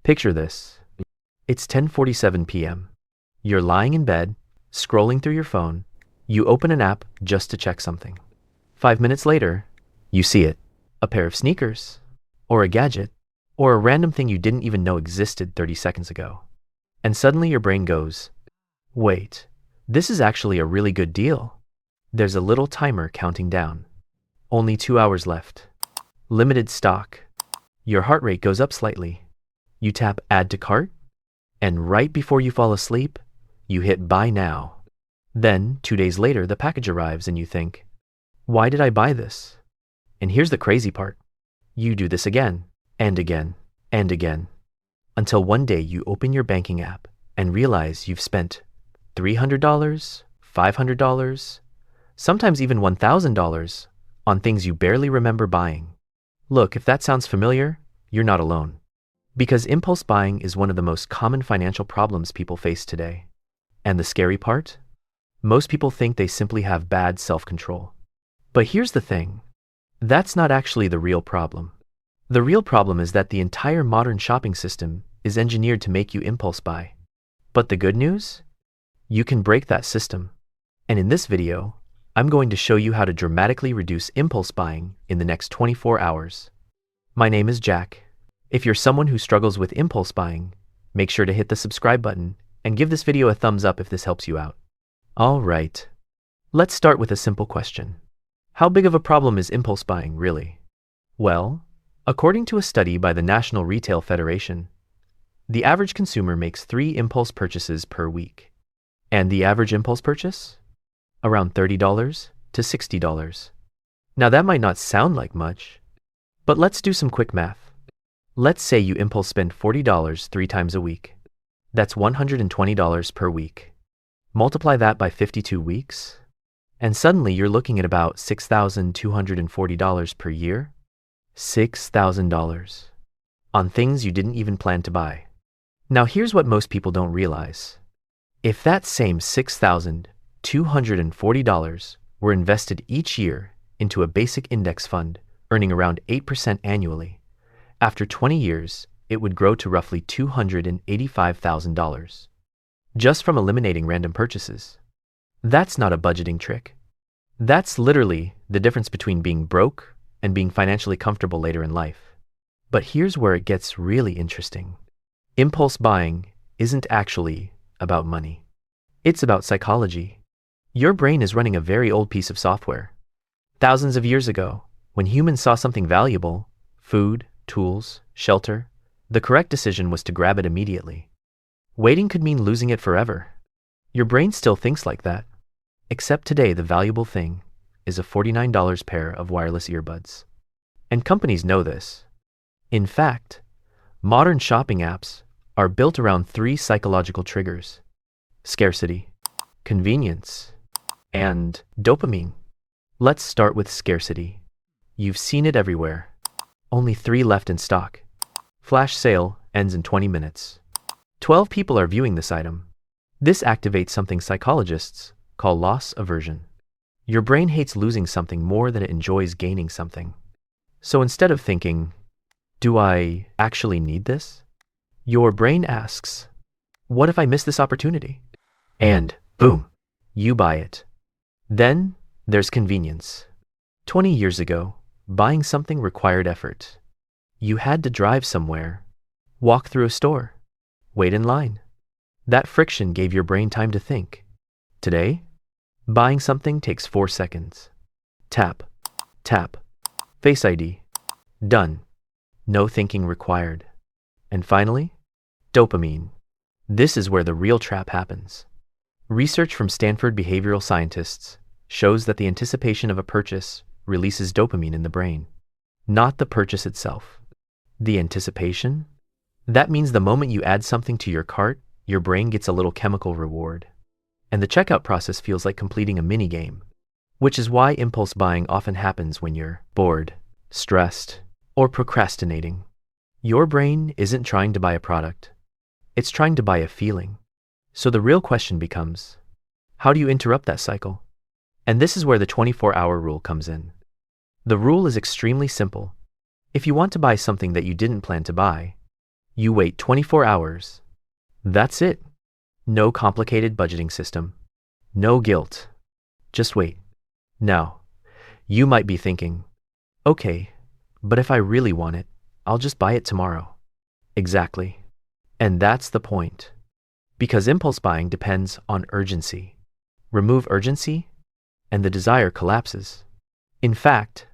Picture this. It's 10:47 p.m. You're lying in bed, scrolling through your phone. You open an app just to check something. 5 minutes later, you see it. A pair of sneakers, or a gadget, or a random thing you didn't even know existed 30 seconds ago. And suddenly your brain goes, wait, this is actually a really good deal. There's a little timer counting down. Only 2 hours left. Limited stock. Your heart rate goes up slightly. You tap add to cart, and right before you fall asleep, you hit buy now. Then, 2 days later, the package arrives and you think, why did I buy this? And here's the crazy part. You do this again, and again, and again, until one day you open your banking app and realize you've spent $300, $500, sometimes even $1,000 on things you barely remember buying. Look, if that sounds familiar, you're not alone. Because impulse buying is one of the most common financial problems people face today. And the scary part? Most people think they simply have bad self-control. But here's the thing. That's not actually the real problem. The real problem is that the entire modern shopping system is engineered to make you impulse buy. But the good news? You can break that system. And in this video, I'm going to show you how to dramatically reduce impulse buying in the next 24 hours. My name is Jack. If you're someone who struggles with impulse buying, make sure to hit the subscribe button and give this video a thumbs up if this helps you out. All right. Let's start with a simple question. How big of a problem is impulse buying, really? Well, according to a study by the National Retail Federation, the average consumer makes 3 impulse purchases per week. And the average impulse purchase? Around $30 to $60. Now that might not sound like much, but let's do some quick math. Let's say you impulse spend $40 3 times a week. That's $120 per week. Multiply that by 52 weeks, and suddenly you're looking at about $6,240 per year. $6,000 on things you didn't even plan to buy. Now here's what most people don't realize. If that same $6,240 were invested each year into a basic index fund, earning around 8% annually, after 20 years, it would grow to roughly $285,000. Just from eliminating random purchases. That's not a budgeting trick. That's literally the difference between being broke and being financially comfortable later in life. But here's where it gets really interesting. Impulse buying isn't actually about money. It's about psychology. Your brain is running a very old piece of software. Thousands of years ago, when humans saw something valuable, food, tools, shelter, the correct decision was to grab it immediately. Waiting could mean losing it forever. Your brain still thinks like that. Except today the valuable thing is a $49 pair of wireless earbuds. And companies know this. In fact, modern shopping apps are built around 3 psychological triggers: scarcity, convenience, and dopamine. Let's start with scarcity. You've seen it everywhere. Only 3 left in stock. Flash sale ends in 20 minutes. 12 people are viewing this item. This activates something psychologists call loss aversion. Your brain hates losing something more than it enjoys gaining something. So instead of thinking, do I actually need this? Your brain asks, what if I miss this opportunity? And boom, you buy it. Then there's convenience. 20 years ago, buying something required effort. You had to drive somewhere, walk through a store, wait in line. That friction gave your brain time to think. Today, buying something takes 4 seconds. Tap, tap, Face ID. Done. No thinking required. And finally, dopamine. This is where the real trap happens. Research from Stanford behavioral scientists shows that the anticipation of a purchase releases dopamine in the brain, not the purchase itself. The anticipation? That means the moment you add something to your cart, your brain gets a little chemical reward. And the checkout process feels like completing a mini game, which is why impulse buying often happens when you're bored, stressed, or procrastinating. Your brain isn't trying to buy a product. It's trying to buy a feeling. So the real question becomes, how do you interrupt that cycle? And this is where the 24-hour rule comes in. The rule is extremely simple. If you want to buy something that you didn't plan to buy, You wait 24 hours. That's it. No complicated budgeting system. No guilt. Just wait. Now, you might be thinking, okay, but if I really want it, I'll just buy it tomorrow. Exactly. And that's the point. Because impulse buying depends on urgency. Remove urgency, and the desire collapses. In fact,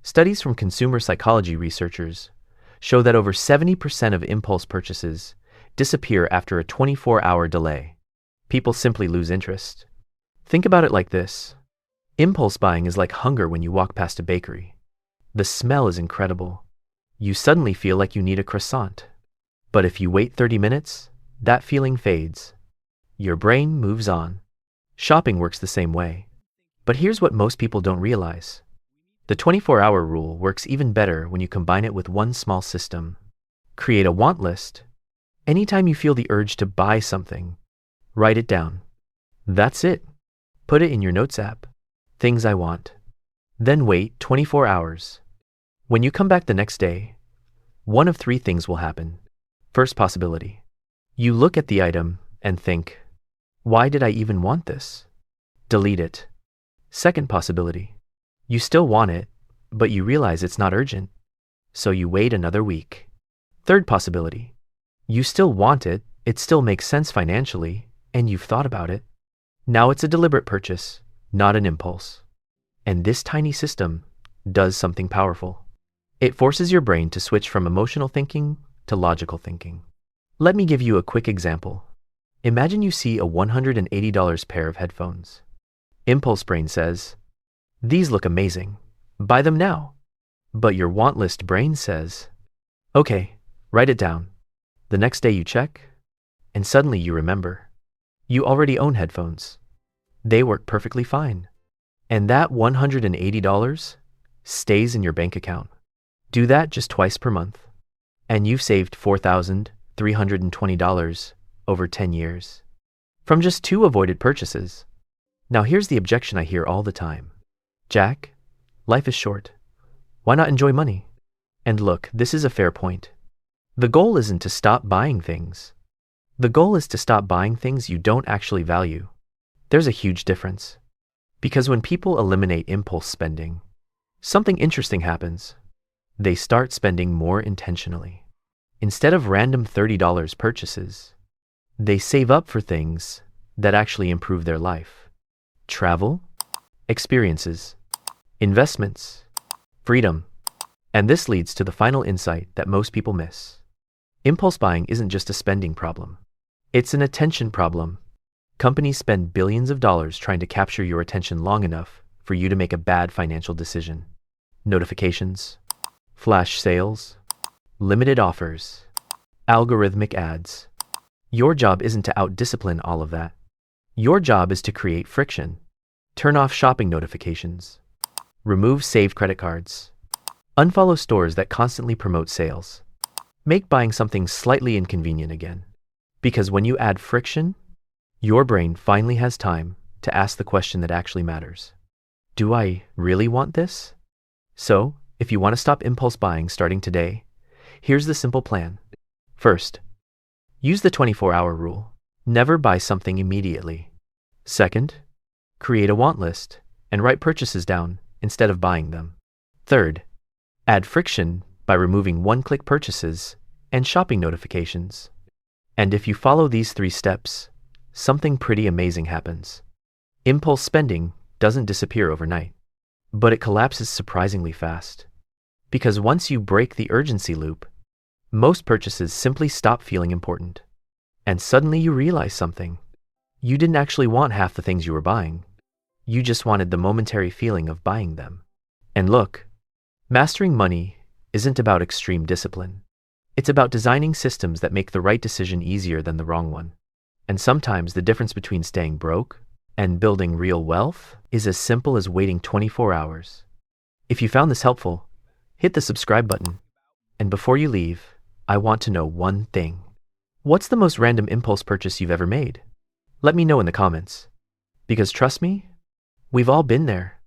studies from consumer psychology researchers show that over 70% of impulse purchases disappear after a 24-hour delay. People simply lose interest. Think about it like this. Impulse buying is like hunger when you walk past a bakery. The smell is incredible. You suddenly feel like you need a croissant. But if you wait 30 minutes, that feeling fades. Your brain moves on. Shopping works the same way. But here's what most people don't realize. The 24-hour rule works even better when you combine it with one small system. Create a want list. Anytime you feel the urge to buy something, write it down. That's it. Put it in your Notes app. Things I want. Then wait 24 hours. When you come back the next day, one of three things will happen. First possibility. You look at the item and think, why did I even want this? Delete it. Second possibility. You still want it, but you realize it's not urgent, so you wait another week. Third possibility. You still want it, it still makes sense financially, and you've thought about it. Now it's a deliberate purchase, not an impulse. And this tiny system does something powerful. It forces your brain to switch from emotional thinking to logical thinking. Let me give you a quick example. Imagine you see a $180 pair of headphones. Impulse brain says, these look amazing. Buy them now. But your want list brain says, okay, write it down. The next day you check, and suddenly you remember. You already own headphones. They work perfectly fine. And that $180 stays in your bank account. Do that just twice per month, and you've saved $4,320 over 10 years. From just 2 avoided purchases. Now here's the objection I hear all the time. Jack, life is short. Why not enjoy money? And look, this is a fair point. The goal isn't to stop buying things. The goal is to stop buying things you don't actually value. There's a huge difference. Because when people eliminate impulse spending, something interesting happens. They start spending more intentionally. Instead of random $30 purchases, they save up for things that actually improve their life. Travel, experiences, investments, freedom. And this leads to the final insight that most people miss. Impulse buying isn't just a spending problem. It's an attention problem. Companies spend billions of dollars trying to capture your attention long enough for you to make a bad financial decision. Notifications, flash sales, limited offers, algorithmic ads. Your job isn't to out-discipline all of that. Your job is to create friction. Turn off shopping notifications. Remove saved credit cards. Unfollow stores that constantly promote sales. Make buying something slightly inconvenient again. Because when you add friction, your brain finally has time to ask the question that actually matters. Do I really want this? So, if you want to stop impulse buying starting today, here's the simple plan. First, use the 24-hour rule. Never buy something immediately. Second, create a want list and write purchases down instead of buying them. Third, add friction by removing one-click purchases and shopping notifications. And if you follow these 3 steps, something pretty amazing happens. Impulse spending doesn't disappear overnight, but it collapses surprisingly fast. Because once you break the urgency loop, most purchases simply stop feeling important. And suddenly you realize something. You didn't actually want half the things you were buying. You just wanted the momentary feeling of buying them. And look, mastering money isn't about extreme discipline. It's about designing systems that make the right decision easier than the wrong one. And sometimes the difference between staying broke and building real wealth is as simple as waiting 24 hours. If you found this helpful, hit the subscribe button. And before you leave, I want to know one thing. What's the most random impulse purchase you've ever made? Let me know in the comments. Because trust me, we've all been there.